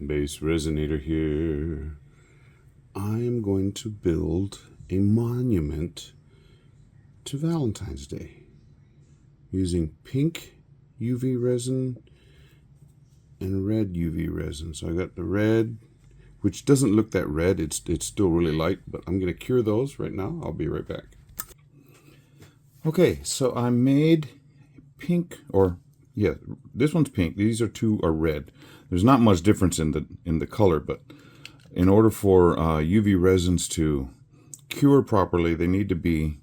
BassResinator here. I am going to build a monument to Valentine's Day using pink UV resin and red UV resin. So I got the red, which doesn't look that red. It's still really light, but I'm going to cure those right now. I'll be right back. Okay, so I made pink, or yeah, this one's pink. These two are red. There's not much difference in the color, but in order for UV resins to cure properly, they need to be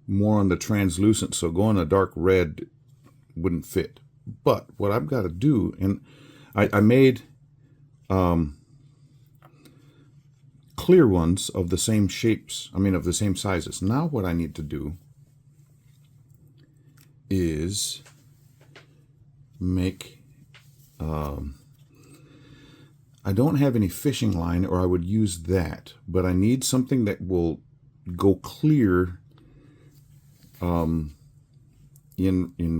more on the translucent. So going a dark red wouldn't fit. But what I've got to do, and I made clear ones of the same shapes, of the same sizes. Now what I need to do is make, I don't have any fishing line, or I would use that, but I need something that will go clear in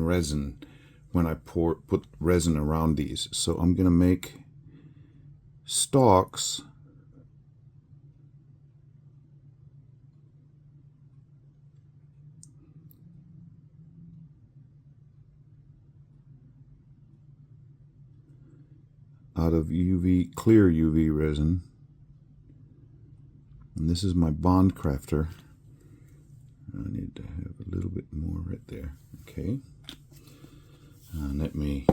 resin when I put resin around these. So I'm going to make stalks out of clear UV resin, and this is my bond crafter. I need to have a little bit more right there. Okay, let me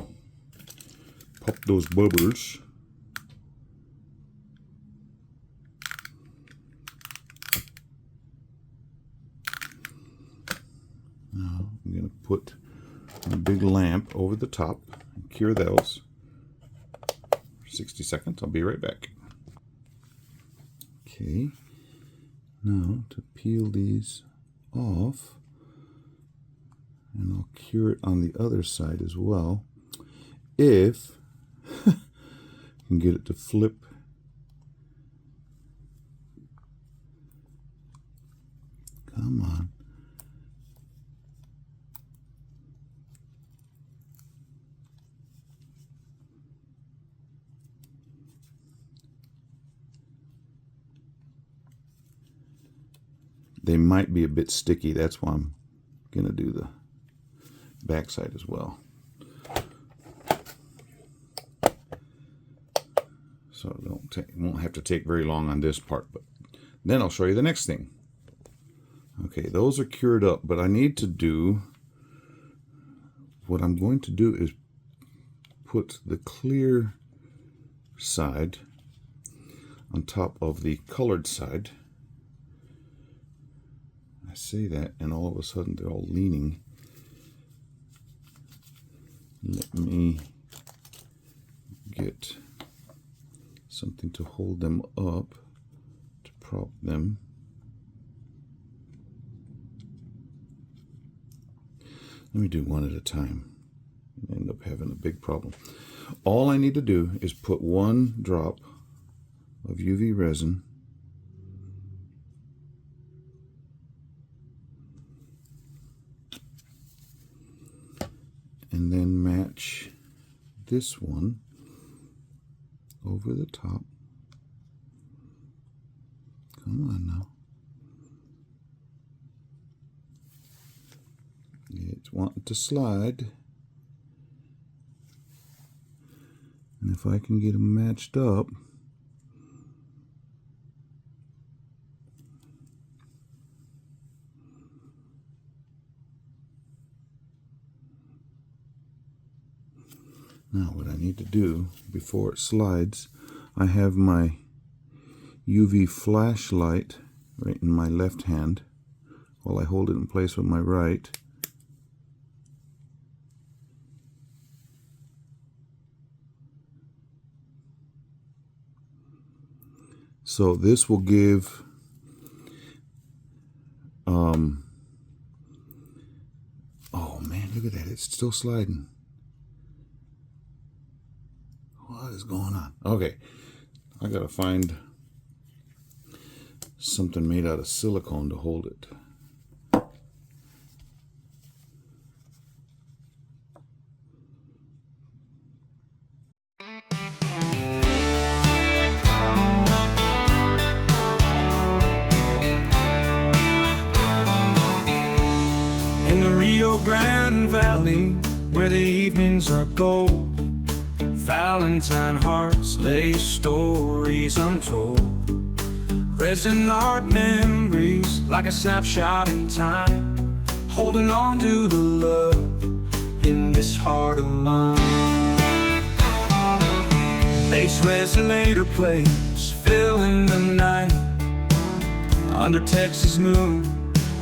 pop those bubbles. Now I'm going to put a big lamp over the top and cure those. 60 seconds. I'll be right back. Okay, now to peel these off, and I'll cure it on the other side as well, if I can get it to flip. Come on. They might be a bit sticky. That's why I'm going to do the backside as well. So it won't have to take very long on this part, but then I'll show you the next thing. Okay, those are cured up, but I need to do, what I'm going to do is put the clear side on top of the colored side. I say that, and all of a sudden they're all leaning. Let me get something to hold them up, to prop them. Let me do one at a time. I end up having a big problem. All I need to do is put one drop of UV resin and then match this one over the top. Come on now. It's wanting to slide. And if I can get them matched up, now what I need to do before it slides, I have my UV flashlight right in my left hand while I hold it in place with my right. So this will give oh man, look at that, it's still sliding. What is going on? Okay, I gotta find something made out of silicone to hold it. where the evenings are gold. Valentine hearts lay stories untold. Resin art memories like a snapshot in time, holding on to the love in this heart of mine. BassResinator plays, filling the night under Texas moon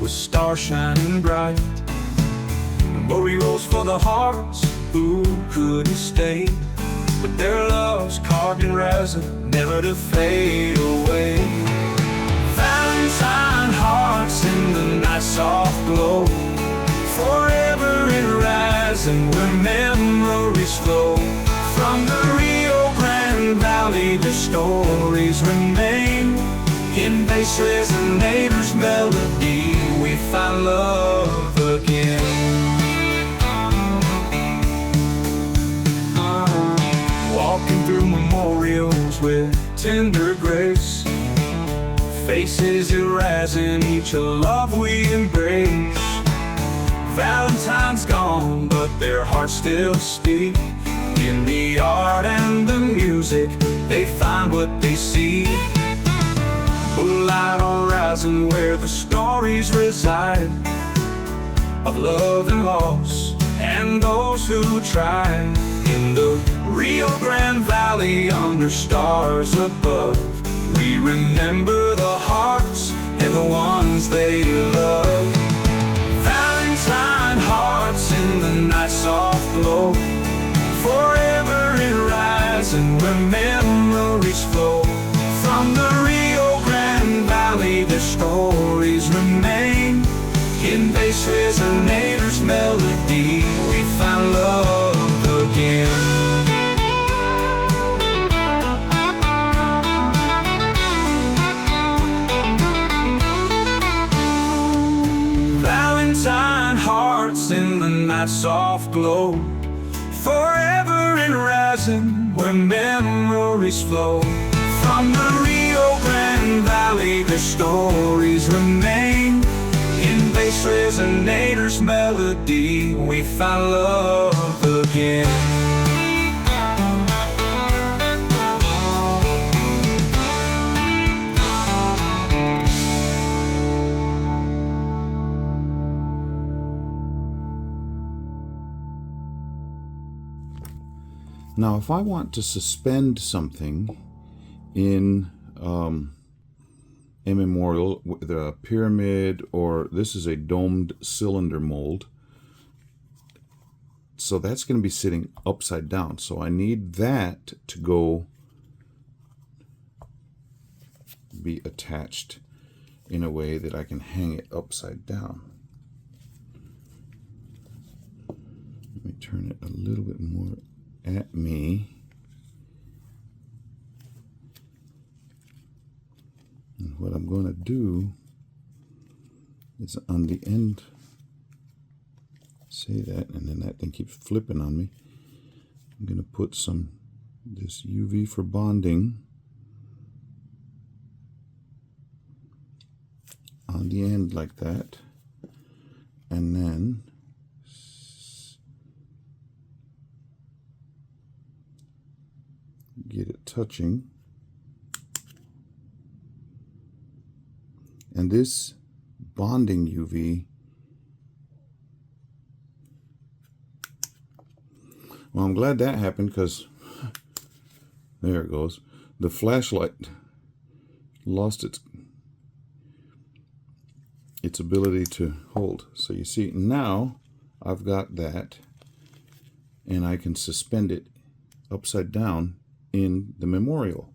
with stars shining bright. Memorials for the hearts who couldn't stay, with their loves carved in resin, never to fade away. Valentine hearts in the night's soft glow, forever in resin where memories flow. From the Rio Grande Valley, the stories remain. In BassResinator's melody, we find love again. Walking through memorials with tender grace, faces in resin, each a love we embrace. Valentine's gone, but their hearts still speak. In the art and the music, they find what they see. Light on resin where the stories reside, of love and loss, and those who tried. In the Rio Grande Valley, under stars above, we remember the hearts and the ones they love. Valentine hearts in the night's soft glow, forever in resin where memories flow. From the Rio Grande Valley, their stories remain. In BassResinator's melody, we find love again. Valentine hearts in the night's soft glow, forever in resin where memories flow. From the Rio Grande Valley, their stories remain. In BassResinator's melody, we find love again. Now, if I want to suspend something in a memorial with a pyramid, or this is a domed cylinder mold, so that's going to be sitting upside down, so I need that to go be attached in a way that I can hang it upside down. Let me turn it a little bit more at me. And what I'm going to do is on the end, say that, and then that thing keeps flipping on me. I'm going to put this UV for bonding on the end like that, and then get it touching. And this bonding UV, well, I'm glad that happened, because there it goes. The flashlight lost its ability to hold. So you see, now I've got that, and I can suspend it upside down in the memorial.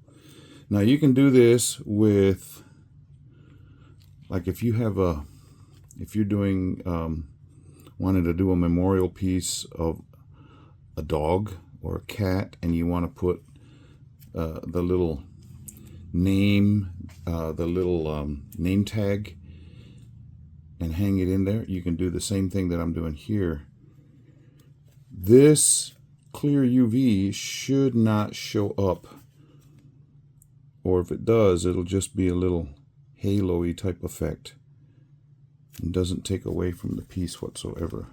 Now you can do this with, like, if you're doing wanting to do a memorial piece of a dog or a cat, and you want to put the little name, name tag, and hang it in there, you can do the same thing that I'm doing here. This clear UV should not show up, or if it does, it'll just be a little halo-y type effect and doesn't take away from the piece whatsoever.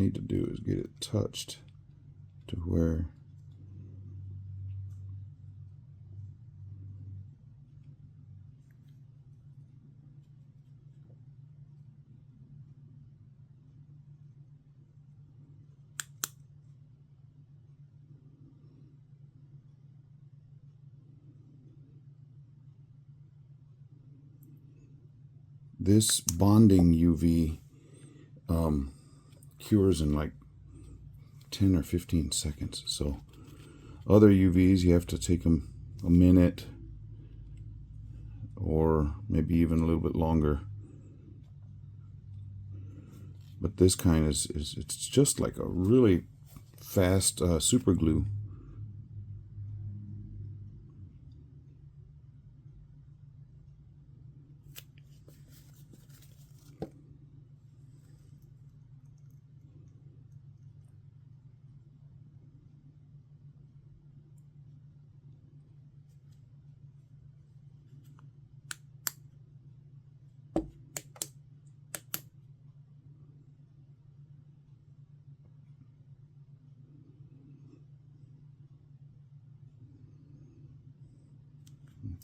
need to do is get it touched to where this bonding UV cures in like 10 or 15 seconds. So other UVs, you have to take them a minute or maybe even a little bit longer. But this kind is it's just like a really fast super glue.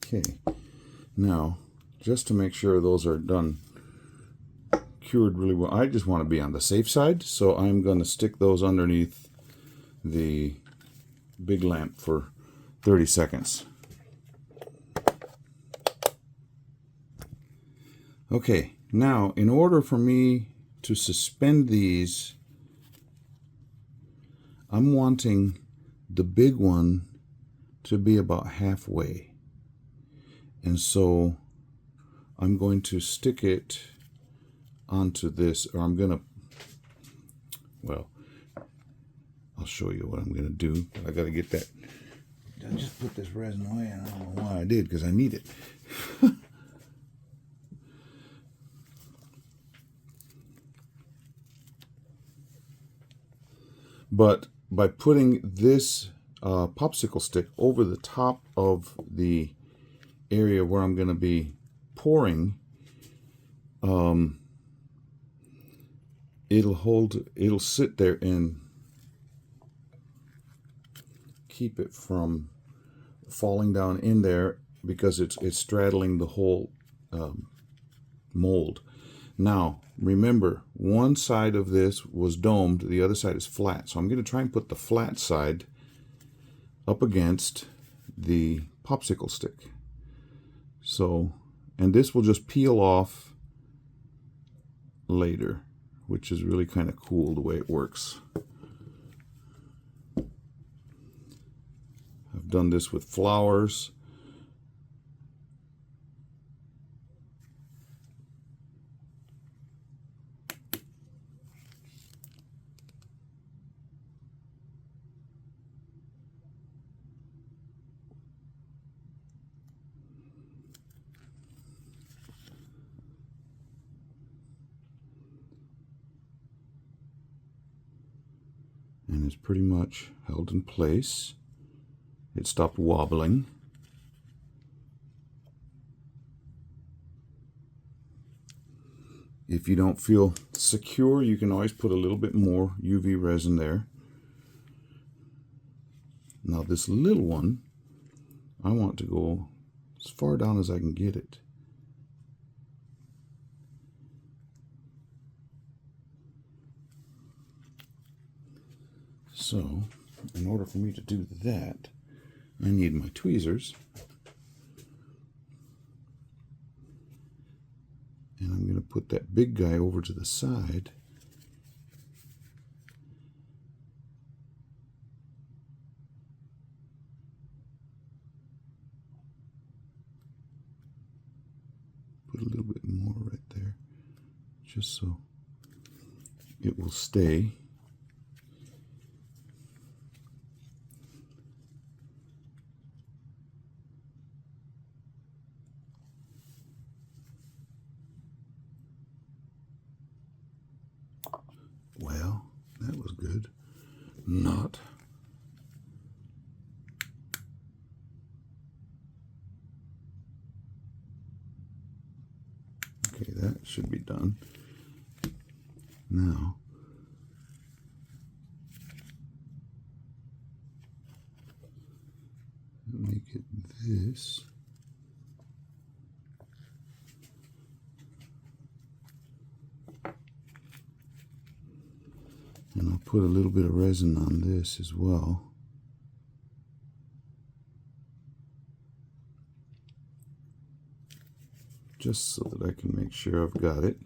Okay, now just to make sure those are done, cured really well, I just want to be on the safe side, so I'm going to stick those underneath the big lamp for 30 seconds. Okay, now in order for me to suspend these, I'm wanting the big one to be about halfway. And so I'm going to stick it onto this, or I'm going to, well, I'll show you what I'm going to do. I got to get that. I just put this resin away, and I don't know why I did, because I need it. But by putting this popsicle stick over the top of the area where I'm going to be pouring, it'll sit there and keep it from falling down in there, because it's straddling the whole mold. Now remember, one side of this was domed, the other side is flat, so I'm going to try and put the flat side up against the popsicle stick. So, and this will just peel off later, which is really kind of cool the way it works. I've done this with flowers. And it's pretty much held in place. It stopped wobbling. If you don't feel secure, you can always put a little bit more UV resin there. Now this little one, I want to go as far down as I can get it. So, in order for me to do that, I need my tweezers. And I'm going to put that big guy over to the side. Put a little bit more right there, just so it will stay. Well, that was good. Not. Okay, that should be done. Now, And I'll put a little bit of resin on this as well. Just so that I can make sure I've got it.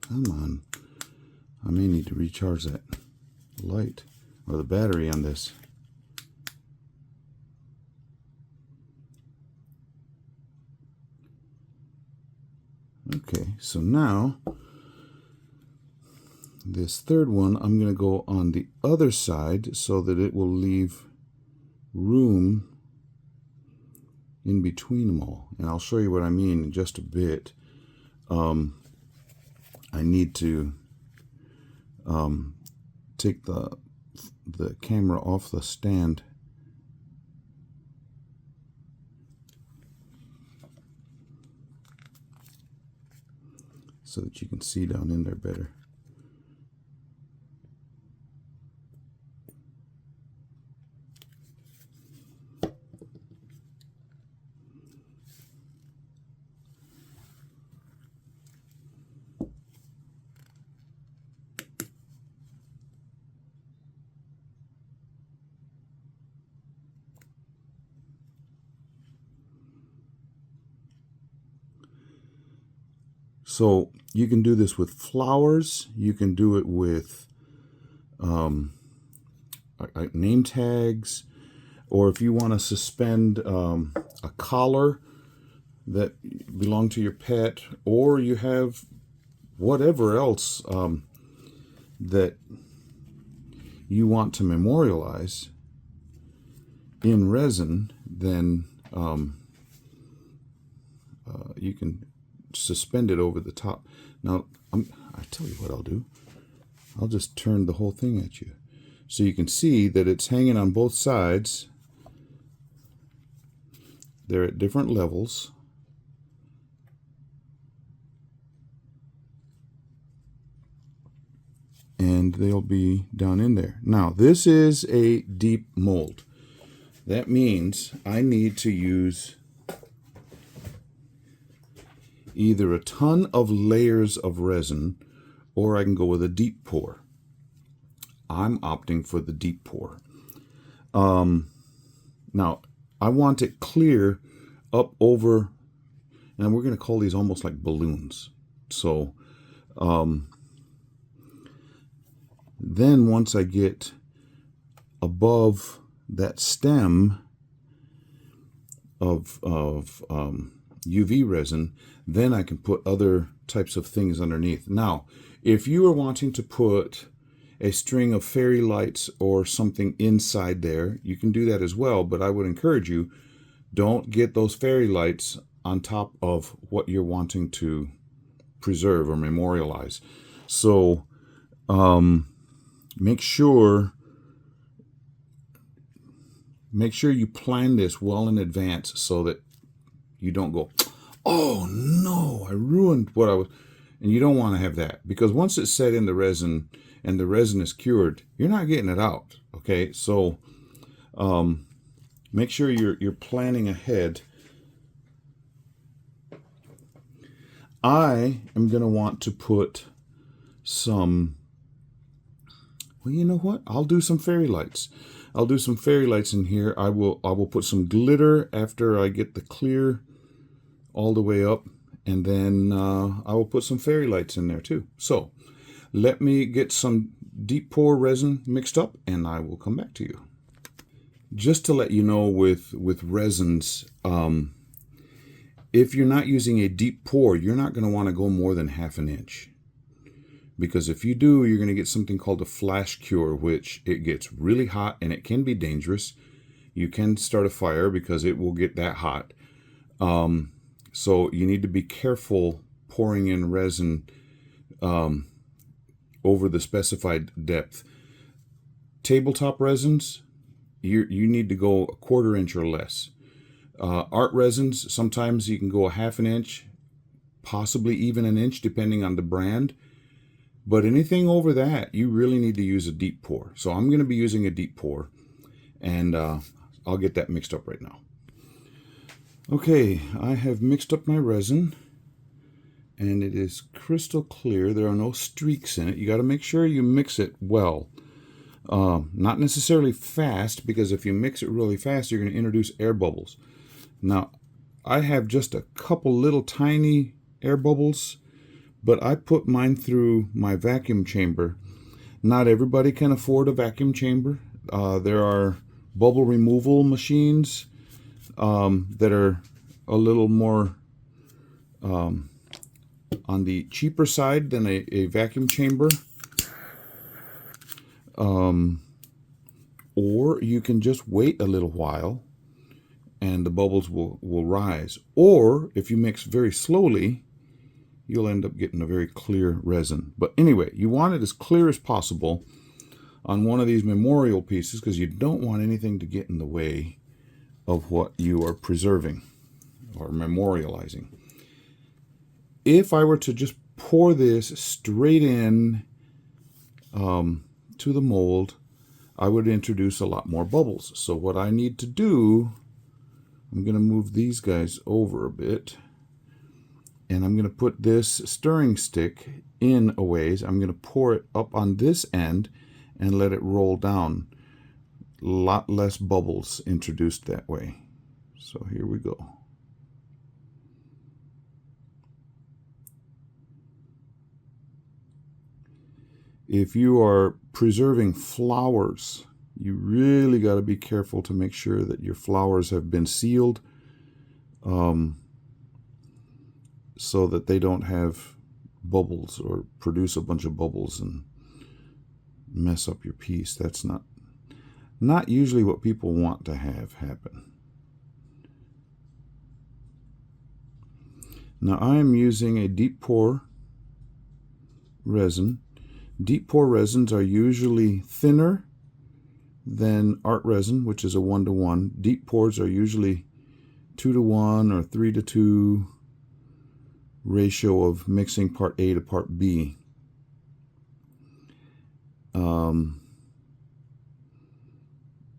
Come on. I may need to recharge that light or the battery on this. Okay, so now this third one, I'm going to go on the other side so that it will leave room in between them all. And I'll show you what I mean in just a bit. I need to take the camera off the stand so that you can see down in there better. So you can do this with flowers. You can do it with name tags, or if you want to suspend a collar that belong to your pet, or you have whatever else that you want to memorialize in resin, then you can suspend it over the top. Now, I tell you what I'll do. I'll just turn the whole thing at you, so you can see that it's hanging on both sides. They're at different levels. And they'll be down in there. Now, this is a deep mold. That means I need to use either a ton of layers of resin, or I can go with a deep pour. I'm opting for the deep pour. Now, I want it clear up over, and we're going to call these almost like balloons. So then once I get above that stem of UV resin, then I can put other types of things underneath. Now, if you are wanting to put a string of fairy lights or something inside there, you can do that as well, but I would encourage you, don't get those fairy lights on top of what you're wanting to preserve or memorialize. So make sure you plan this well in advance so that you don't go, oh no, I ruined what I was. And you don't want to have that, because once it's set in the resin and the resin is cured, you're not getting it out. Okay, so make sure you're planning ahead. I am going to want to put some, well, you know what? I'll do some fairy lights. I'll do some fairy lights in here. I will put some glitter after I get the clear all the way up, and then I will put some fairy lights in there too. So let me get some deep pour resin mixed up, and I will come back to you. Just to let you know, with resins, if you're not using a deep pour, you're not going to want to go more than 1/2 inch. Because if you do, you're going to get something called a flash cure, which it gets really hot and it can be dangerous. You can start a fire because it will get that hot. So you need to be careful pouring in resin over the specified depth. Tabletop resins, you need to go 1/4 inch or less. Art resins, sometimes you can go 1/2 inch, possibly even an inch depending on the brand. But anything over that, you really need to use a deep pour. So I'm going to be using a deep pour, and I'll get that mixed up right now. Okay, I have mixed up my resin, and it is crystal clear. There are no streaks in it. You got to make sure you mix it well. Not necessarily fast, because if you mix it really fast, you're going to introduce air bubbles. Now, I have just a couple little tiny air bubbles, but I put mine through my vacuum chamber. Not everybody can afford a vacuum chamber. There are bubble removal machines that are a little more on the cheaper side than a vacuum chamber. Or you can just wait a little while and the bubbles will rise. Or if you mix very slowly, you'll end up getting a very clear resin. But anyway, you want it as clear as possible on one of these memorial pieces, because you don't want anything to get in the way of what you are preserving or memorializing. If I were to just pour this straight in to the mold, I would introduce a lot more bubbles. So what I need to do, I'm going to move these guys over a bit, and I'm going to put this stirring stick in a ways. I'm going to pour it up on this end and let it roll down. A lot less bubbles introduced that way. So here we go. If you are preserving flowers, you really got to be careful to make sure that your flowers have been sealed, so that they don't have bubbles or produce a bunch of bubbles and mess up your piece. That's not usually what people want to have happen. Now I am using a deep pour resin. Deep pour resins are usually thinner than art resin, which is a 1-to-1. Deep pours are usually 2-to-1 or 3-to-2 ratio of mixing part A to part B.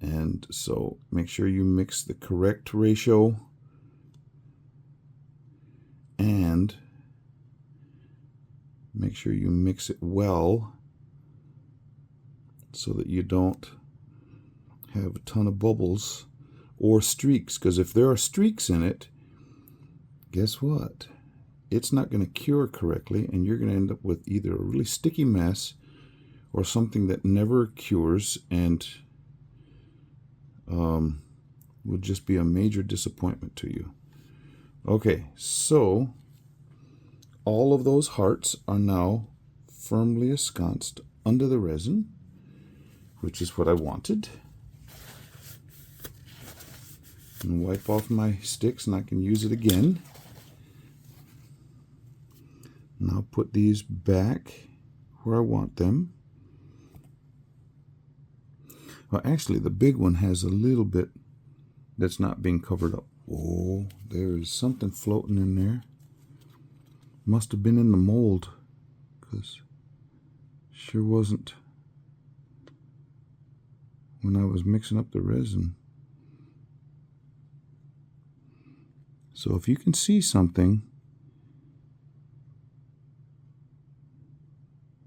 And so make sure you mix the correct ratio, and make sure you mix it well so that you don't have a ton of bubbles or streaks, because if there are streaks in it, guess what? It's not going to cure correctly, and you're going to end up with either a really sticky mess or something that never cures and would just be a major disappointment to you. Okay, so all of those hearts are now firmly ensconced under the resin, which is what I wanted. And wipe off my sticks, and I can use it again. Now put these back where I want them. Well, actually, the big one has a little bit that's not being covered up. Oh, there is something floating in there. Must have been in the mold, because sure wasn't when I was mixing up the resin. So if you can see something,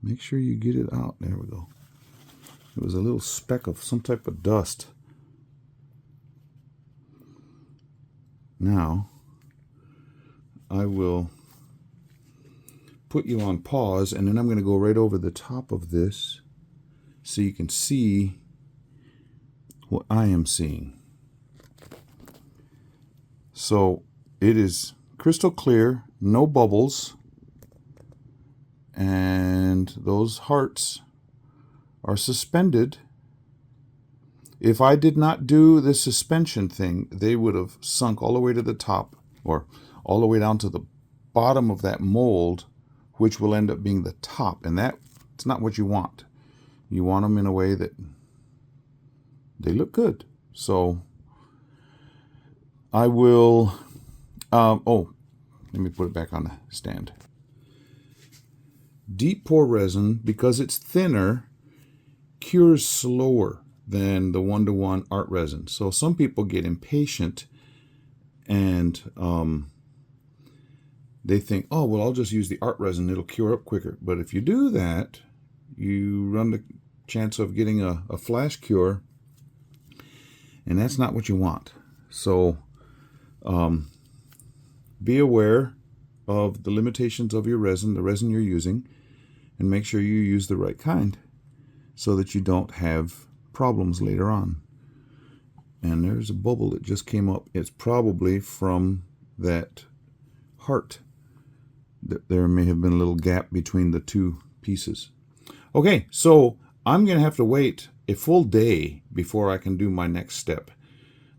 make sure you get it out. There we go. It was a little speck of some type of dust. Now, I will put you on pause, and then I'm going to go right over the top of this so you can see what I am seeing. So it is crystal clear, no bubbles, and those hearts are suspended. If I did not do the suspension thing, they would have sunk all the way to the top, or all the way down to the bottom of that mold, which will end up being the top, and that's not what you want. You want them in a way that they look good. So I will, Let me put it back on the stand. Deep pour resin, because it's thinner, cures slower than the 1-to-1 art resin. So some people get impatient and they think, oh, well, I'll just use the art resin. It'll cure up quicker. But if you do that, you run the chance of getting a flash cure, and that's not what you want. So be aware of the limitations of your resin, the resin you're using, and make sure you use the right kind so that you don't have problems later on. And there's a bubble that just came up. It's probably from that heart. There may have been a little gap between the two pieces. Okay, so I'm going to have to wait a full day before I can do my next step.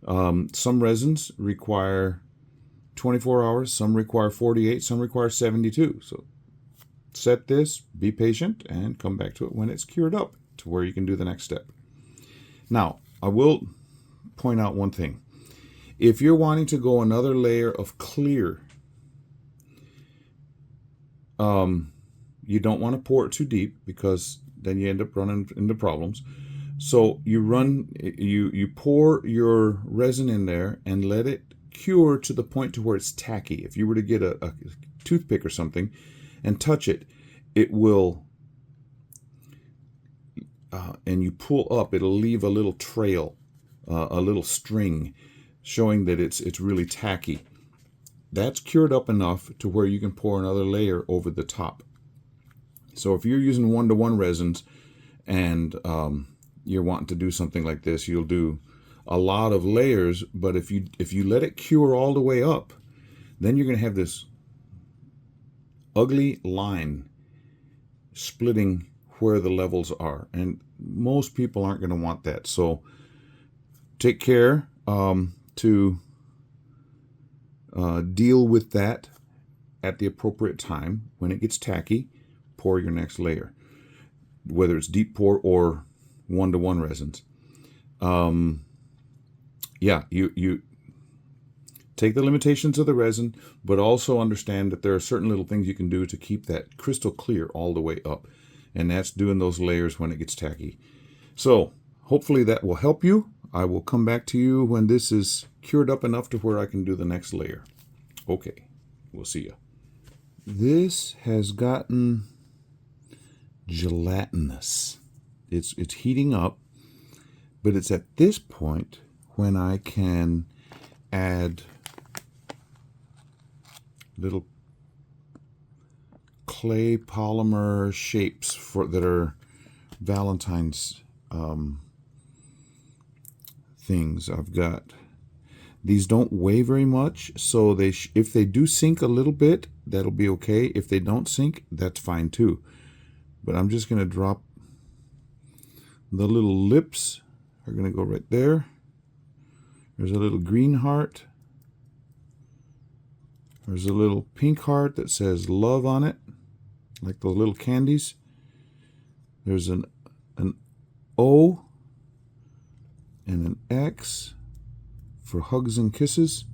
Some resins require 24 hours, some require 48, some require 72. So set this, be patient, and come back to it when it's cured up to where you can do the next step. Now, I will point out one thing. If you're wanting to go another layer of clear, you don't want to pour it too deep because then you end up running into problems. So you pour your resin in there and let it cure to the point to where it's tacky. If you were to get a toothpick or something and touch it, it will, and you pull up, it'll leave a little trail, a little string showing that it's really tacky. That's cured up enough to where you can pour another layer over the top. So if you're using 1-to-1 resins and you're wanting to do something like this, you'll do a lot of layers, but if you let it cure all the way up, then you're going to have this ugly line splitting where the levels are, and most people aren't going to want that. So take care to deal with that at the appropriate time. When it gets tacky, pour your next layer, whether it's deep pour or 1-to-1 resins. Yeah, you take the limitations of the resin, but also understand that there are certain little things you can do to keep that crystal clear all the way up. And that's doing those layers when it gets tacky. So hopefully that will help you. I will come back to you when this is cured up enough to where I can do the next layer. Okay, we'll see you. This has gotten gelatinous. It's heating up, but it's at this point when I can add little clay polymer shapes that are Valentine's things. I've got these, don't weigh very much, so if they do sink a little bit, that'll be okay. If they don't sink, that's fine too. But I'm just going to drop the little lips are going to go right there. There's a little green heart. There's a little pink heart that says love on it, like those little candies. There's an O and an X for hugs and kisses,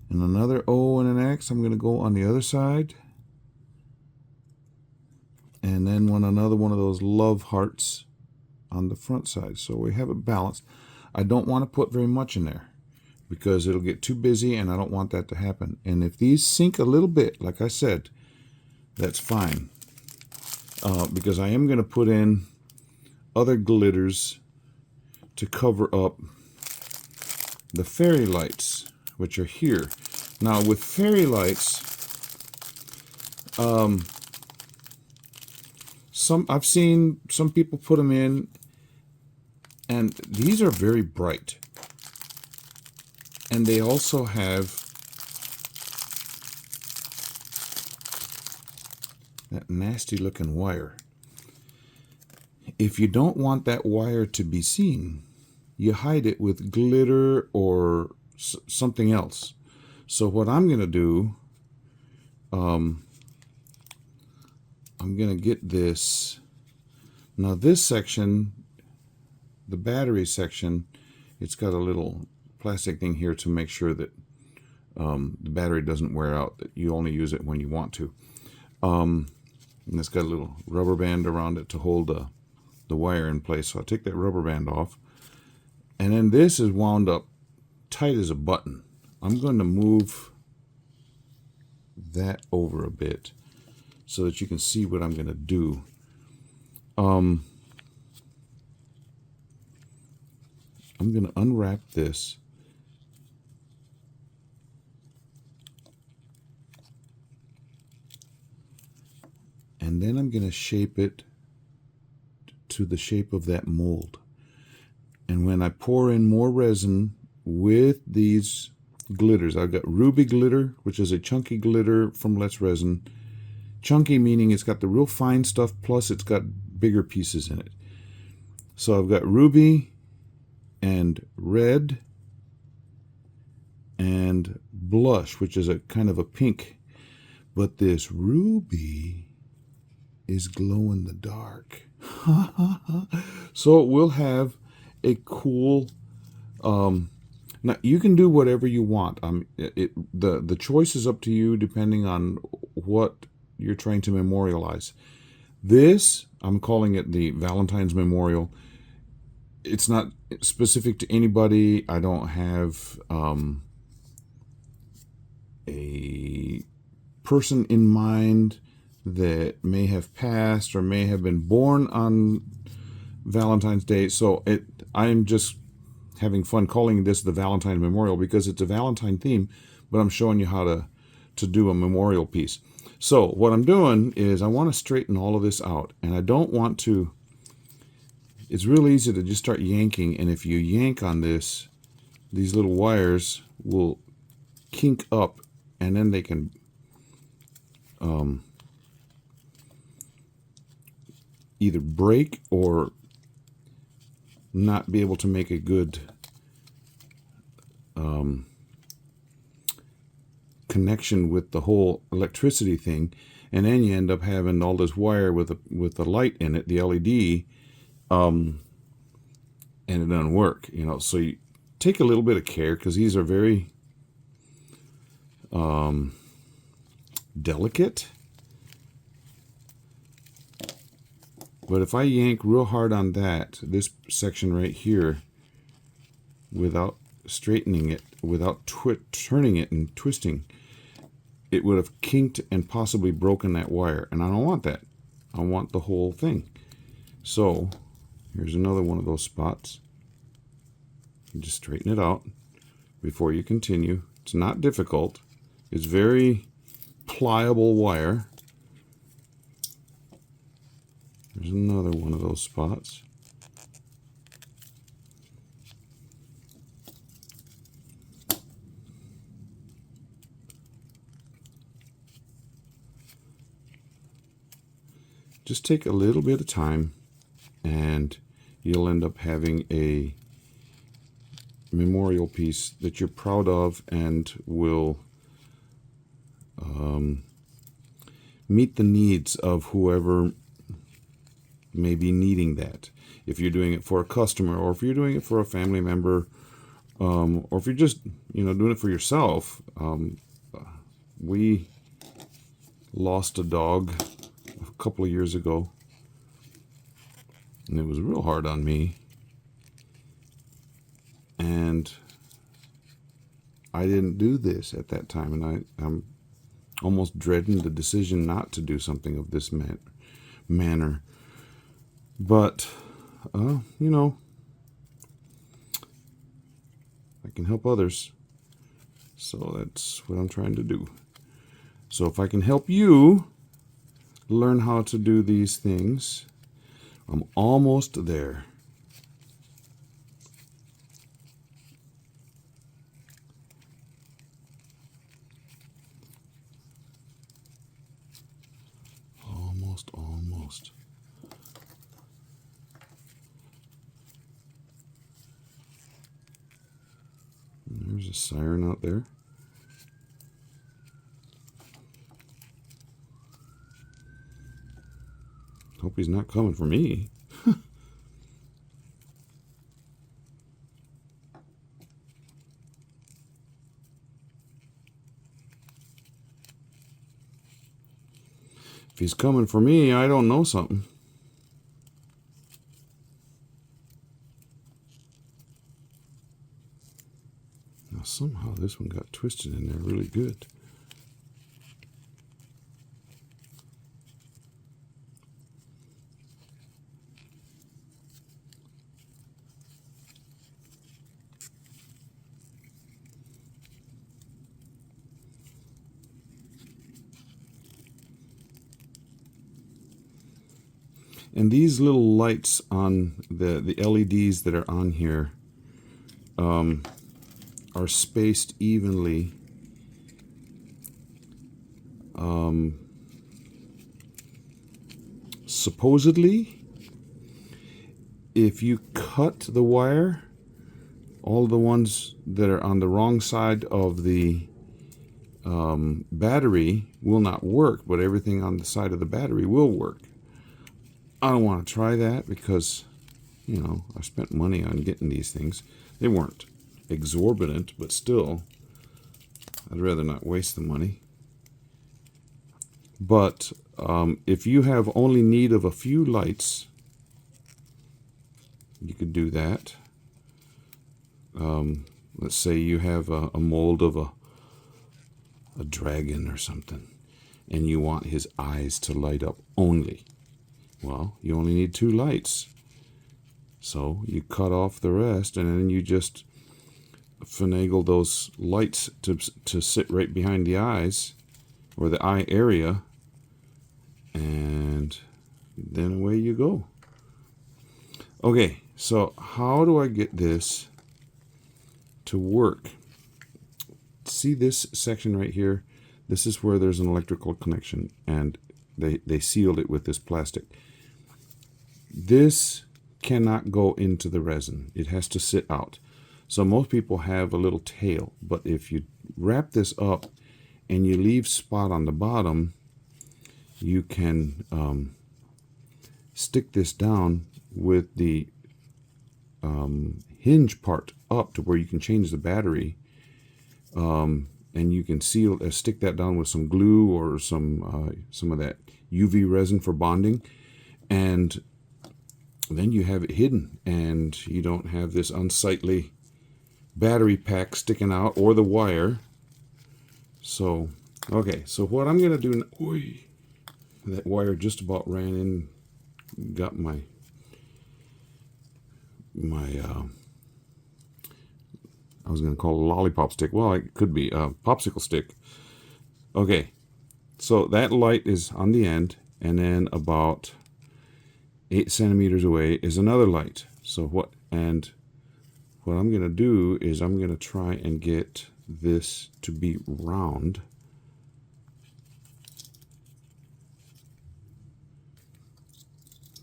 and another O and an X. I'm going to go on the other side, and then another one of those love hearts on the front side. So we have it balanced. I don't want to put very much in there because it'll get too busy, and I don't want that to happen. And if these sink a little bit, like I said, that's fine, because I am going to put in other glitters to cover up the fairy lights, which are here. Now with fairy lights, I've seen some people put them in, and these are very bright. And they also have that nasty looking wire. If you don't want that wire to be seen, you hide it with glitter or something else. So what I'm going to do, I'm going to get this. Now this section, the battery section, it's got a little plastic thing here to make sure that the battery doesn't wear out, that you only use it when you want to. And it's got a little rubber band around it to hold the wire in place. So I take that rubber band off, and then this is wound up tight as a button. I'm going to move that over a bit so that you can see what I'm going to do. I'm going to unwrap this. And then I'm going to shape it to the shape of that mold. And when I pour in more resin with these glitters, I've got ruby glitter, which is a chunky glitter from Let's Resin. Chunky meaning it's got the real fine stuff, plus it's got bigger pieces in it. So I've got ruby and red and blush, which is a kind of a pink. But this ruby is glow in the dark. So it will have a cool, now you can do whatever you want. The choice is up to you depending on what you're trying to memorialize. This, I'm calling it the Valentine's Memorial. It's not specific to anybody. I don't have a person in mind that may have passed or may have been born on Valentine's Day. So I'm just having fun calling this the Valentine Memorial because it's a Valentine theme, but I'm showing you how to do a memorial piece. So what I'm doing is I want to straighten all of this out, and I don't want to, it's real easy to just start yanking, and if you yank on this, these little wires will kink up, and then they can either break or not be able to make a good connection with the whole electricity thing, and then you end up having all this wire with the light in it, the LED, and it doesn't work, you know. So you take a little bit of care because these are very delicate. But if I yank real hard on this section right here, without straightening it, without turning it and twisting, it would have kinked and possibly broken that wire. And I don't want that. I want the whole thing. So here's another one of those spots. You just straighten it out before you continue. It's not difficult. It's very pliable wire. There's another one of those spots. Just take a little bit of time and you'll end up having a memorial piece that you're proud of and will meet the needs of whoever may be needing that. If you're doing it for a customer, or if you're doing it for a family member, or if you're just doing it for yourself. We lost a dog a couple of years ago, and it was real hard on me, and I didn't do this at that time, and I'm almost dreading the decision not to do something of this manner. But I can help others, so that's what I'm trying to do. So if I can help you learn how to do these things, I'm almost there. Almost. There's a siren out there. Hope he's not coming for me. If he's coming for me, I don't know something. Now somehow this one got twisted in there really good. And these little lights on the LEDs that are on here are spaced evenly. Supposedly, if you cut the wire, all the ones that are on the wrong side of the battery will not work, but everything on the side of the battery will work. I don't want to try that because, you know, I spent money on getting these things. They weren't exorbitant, but still, I'd rather not waste the money. But if you have only need of a few lights, you could do that. Let's say you have a mold of a dragon or something, and you want his eyes to light up only. Well, you only need 2 lights. So you cut off the rest, and then you just finagle those lights to sit right behind the eyes, or the eye area, and then away you go. Okay, so how do I get this to work? See this section right here? This is where there's an electrical connection, and they sealed it with this plastic. This cannot go into the resin. It has to sit out. So most people have a little tail, but if you wrap this up and you leave spot on the bottom, you can stick this down with the hinge part up to where you can change the battery, and you can stick that down with some glue or some of that UV resin for bonding, and then you have it hidden, and you don't have this unsightly battery pack sticking out or the wire. So, okay, so what I'm going to do, that wire just about ran in, got my I was going to call it a lollipop stick. Well, it could be a popsicle stick. Okay, so that light is on the end, and then about 8 centimeters away is another light. So what I'm going to do is I'm going to try and get this to be round.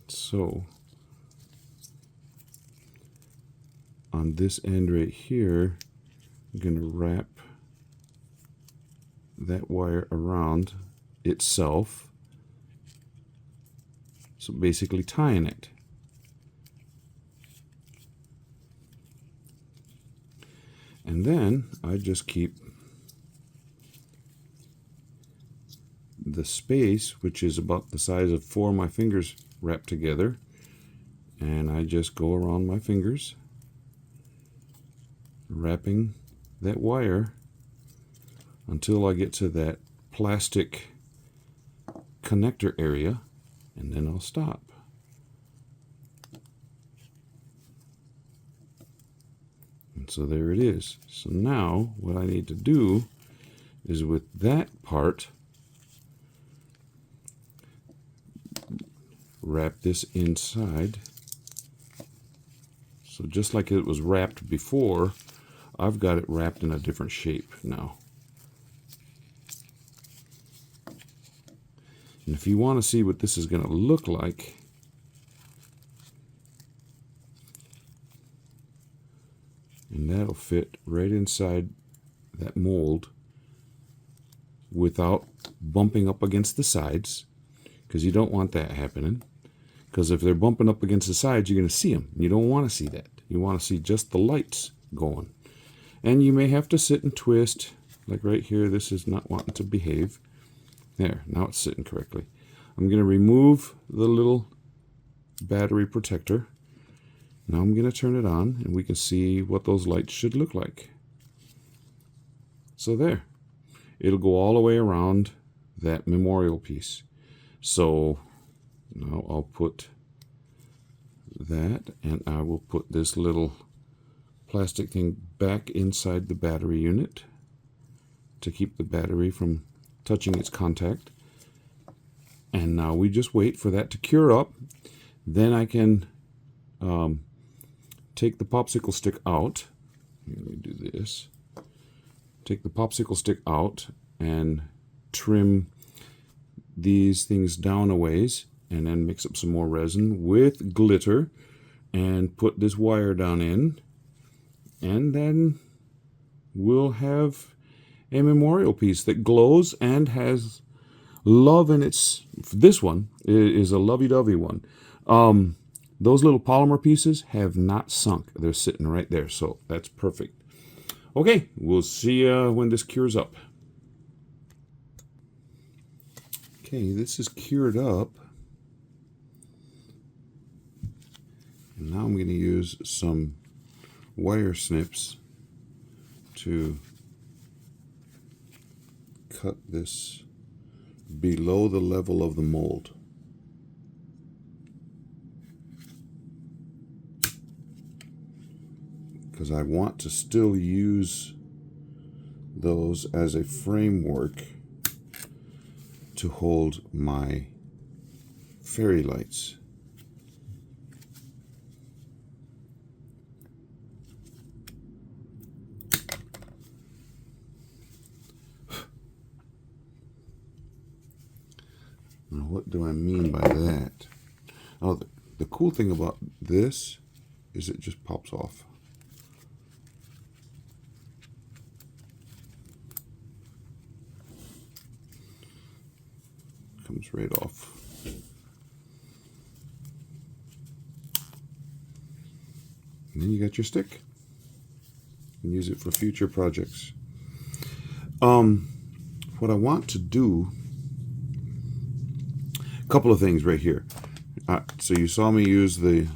So on this end right here, I'm going to wrap that wire around itself. So basically tying it. And then I just keep the space, which is about the size of 4 of my fingers wrapped together, and I just go around my fingers, wrapping that wire until I get to that plastic connector area, and then I'll stop. And so there it is. So now what I need to do is with that part, wrap this inside. So just like it was wrapped before, I've got it wrapped in a different shape now. And if you want to see what this is going to look like, and that'll fit right inside that mold without bumping up against the sides, because you don't want that happening. Because if they're bumping up against the sides, you're going to see them. You don't want to see that. You want to see just the lights going. And you may have to sit and twist, like right here, this is not wanting to behave. There, now it's sitting correctly. I'm going to remove the little battery protector. Now I'm going to turn it on, and we can see what those lights should look like. So there. It'll go all the way around that memorial piece. So now I'll put that, and I will put this little plastic thing back inside the battery unit to keep the battery from touching its contact. And now we just wait for that to cure up. Then I can take the popsicle stick out. Let me do this. Take the popsicle stick out and trim these things down a ways, and then mix up some more resin with glitter and put this wire down in, and then we'll have a memorial piece that glows and has love in its. This one is a lovey-dovey one. Those little polymer pieces have not sunk. They're sitting right there, so that's perfect. Okay, we'll see when this cures up. Okay, this is cured up. And now I'm going to use some wire snips to cut this below the level of the mold. Because I want to still use those as a framework to hold my fairy lights. Now, what do I mean by that? Oh, the cool thing about this is it just pops off. Comes right off. And then you got your stick. You can use it for future projects. What I want to do, a couple of things right here. So you saw me use the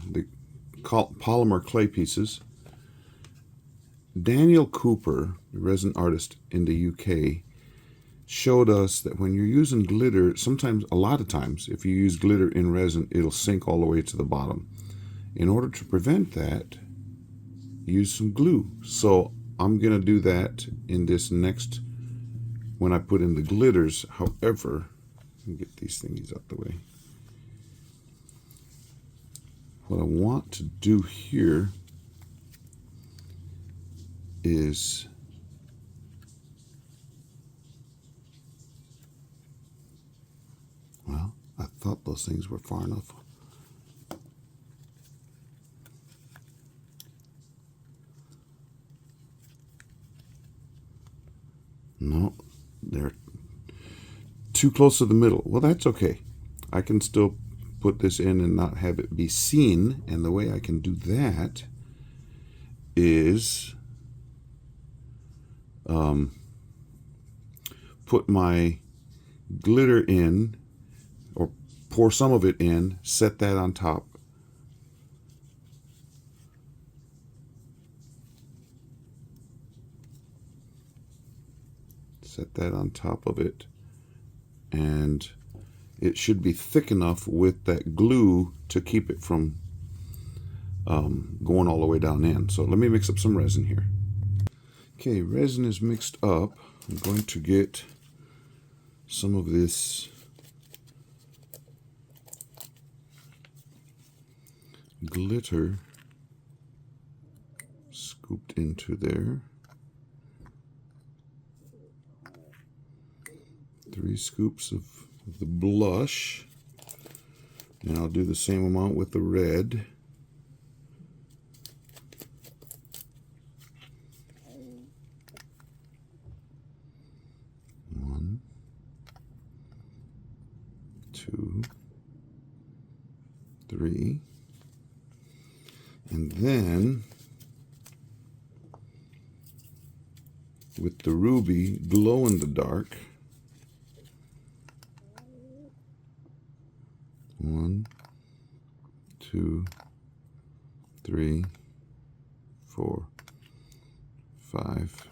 polymer clay pieces. Daniel Cooper, the resin artist in the UK, showed us that when you're using glitter, sometimes, a lot of times, if you use glitter in resin, it'll sink all the way to the bottom. In order to prevent that, use some glue. So I'm going to do that in this next, when I put in the glitters. However, let me get these thingies out the way. What I want to do here is I thought those things were far enough. No, they're too close to the middle. Well, that's okay. I can still put this in and not have it be seen. And the way I can do that is put my glitter in, or pour some of it in, set that on top. Set that on top of it, and it should be thick enough with that glue to keep it from going all the way down in. So let me mix up some resin here. Okay, resin is mixed up. I'm going to get some of this glitter scooped into there. 3 scoops of the blush, and I'll do the same amount with the red. One, 2, 3, and then with the ruby glow in the dark, 2, 3, 4, 5,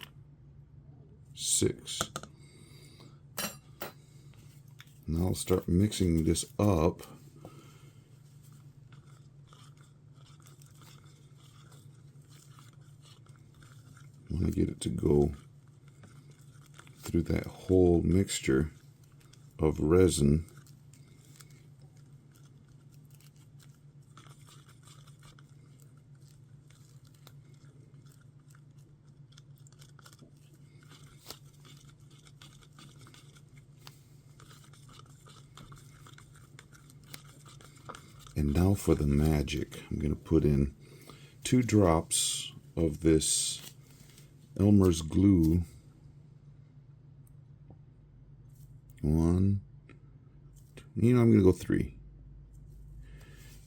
6. Now I'll start mixing this up. I want to get it to go through that whole mixture of resin. And now for the magic. I'm going to put in 2 drops of this Elmer's glue. 1, I'm going to go 3.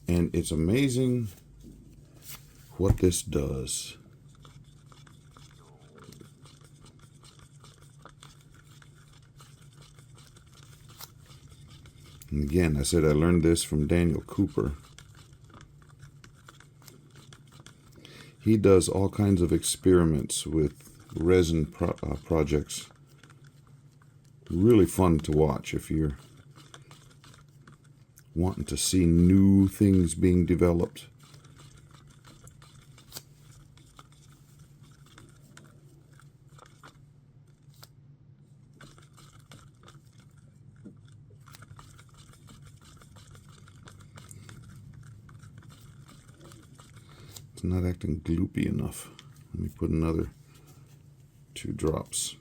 And it's amazing what this does. And again, I said I learned this from Daniel Cooper. He does all kinds of experiments with resin projects. Really fun to watch if you're wanting to see new things being developed. It's not acting gloopy enough. Let me put another 2 drops.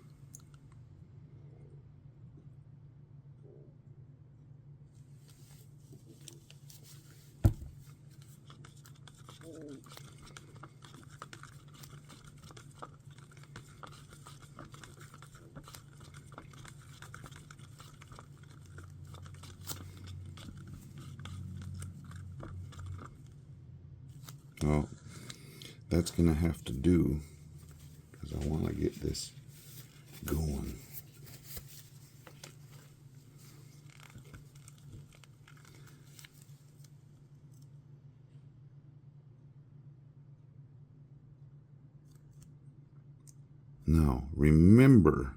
Well, that's going to have to do, because I want to get this going. Now, remember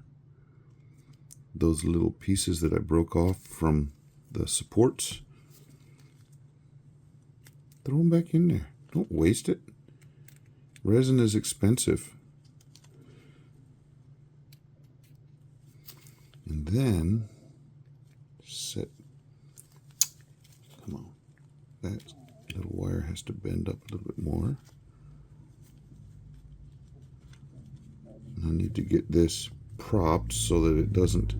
those little pieces that I broke off from the supports? Throw them back in there. Don't waste it. Resin is expensive. And then set, come on, that little wire has to bend up a little bit more. And I need to get this propped so that it doesn't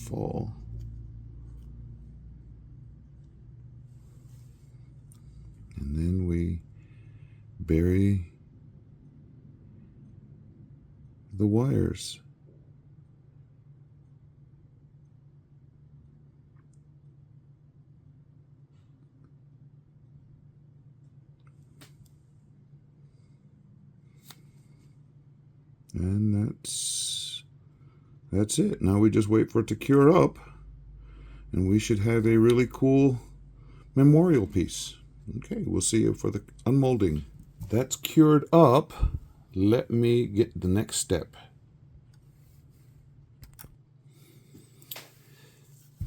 fall. And then we bury the wires. And that's it. Now we just wait for it to cure up, and we should have a really cool memorial piece. Okay, we'll see you for the unmolding. That's cured up. Let me get the next step.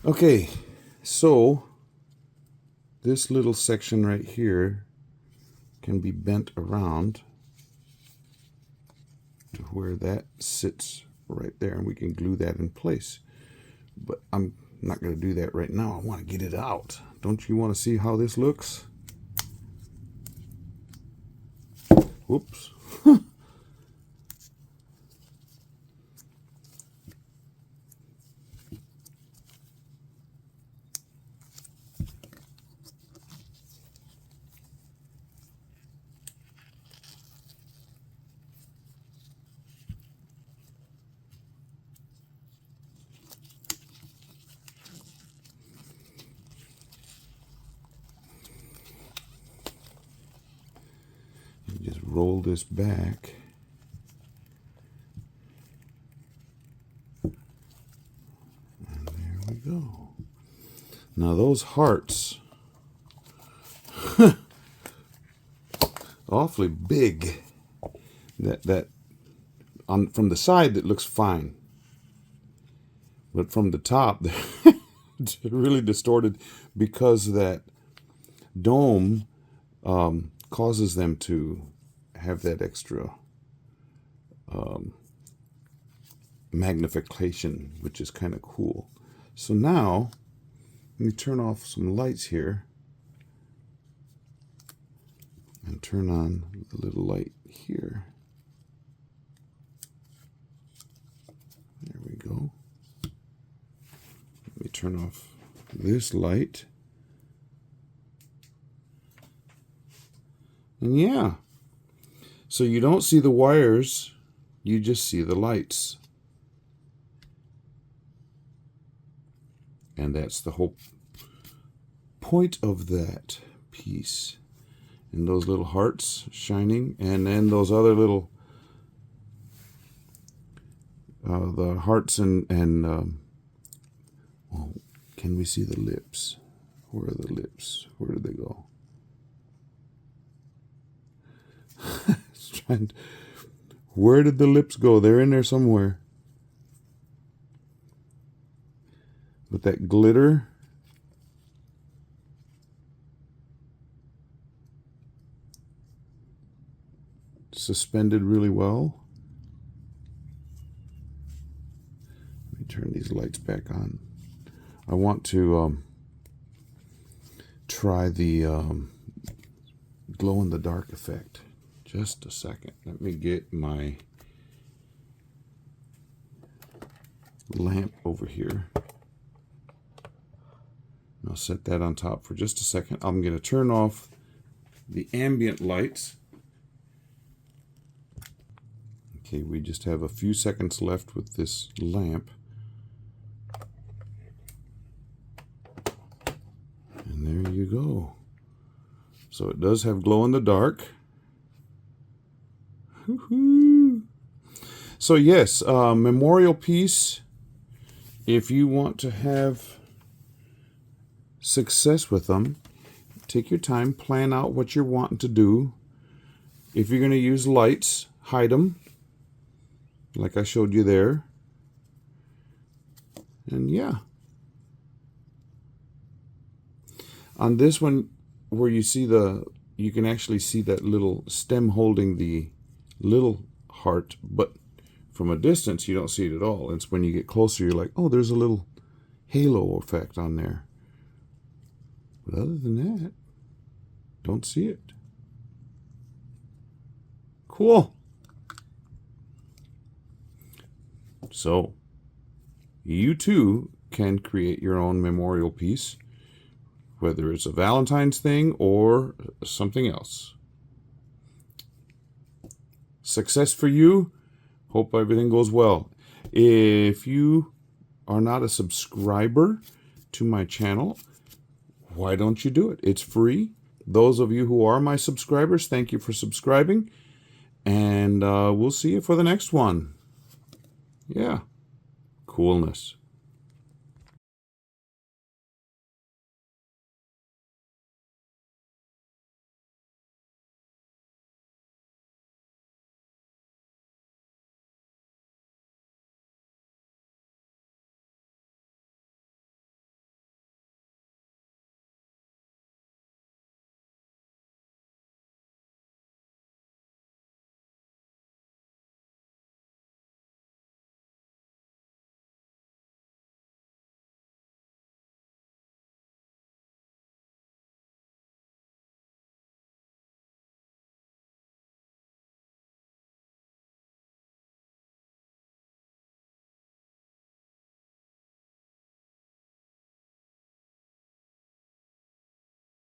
Okay, so this little section right here can be bent around to where that sits right there, and we can glue that in place. But I'm not going to do that right now. I want to get it out. Don't you want to see how this looks? Whoops. Just roll this back. And there we go. Now those hearts awfully big. That from the side that looks fine, but from the top it's really distorted because that dome causes them to have that extra magnification, which is kind of cool. So now let me turn off some lights here and turn on the little light here. There we go. Let me turn off this light. And yeah, so you don't see the wires, you just see the lights. And that's the whole point of that piece. And those little hearts shining, and then those other little the hearts and well, can we see the lips? Where are the lips? Where did they go? Where did the lips go? They're in there somewhere. With that glitter. Suspended really well. Let me turn these lights back on. I want to try the glow-in-the-dark effect. Just a second. Let me get my lamp over here. I'll set that on top for just a second. I'm going to turn off the ambient lights. Okay, we just have a few seconds left with this lamp. And there you go. So it does have glow in the dark. So yes, memorial piece. If you want to have success with them, take your time, plan out what you're wanting to do. If you're going to use lights, hide them, like I showed you there. And yeah. On this one, where you see you can actually see that little stem holding the little heart, but from a distance you don't see it at all. It's when you get closer you're like, oh, there's a little halo effect on there. But other than that, don't see it. Cool. So, you too can create your own memorial piece, whether it's a Valentine's thing or something else. Success for you. Hope everything goes well. If you are not a subscriber to my channel, why don't you do it? It's free. Those of you who are my subscribers, thank you for subscribing. And we'll see you for the next one. Yeah. Coolness.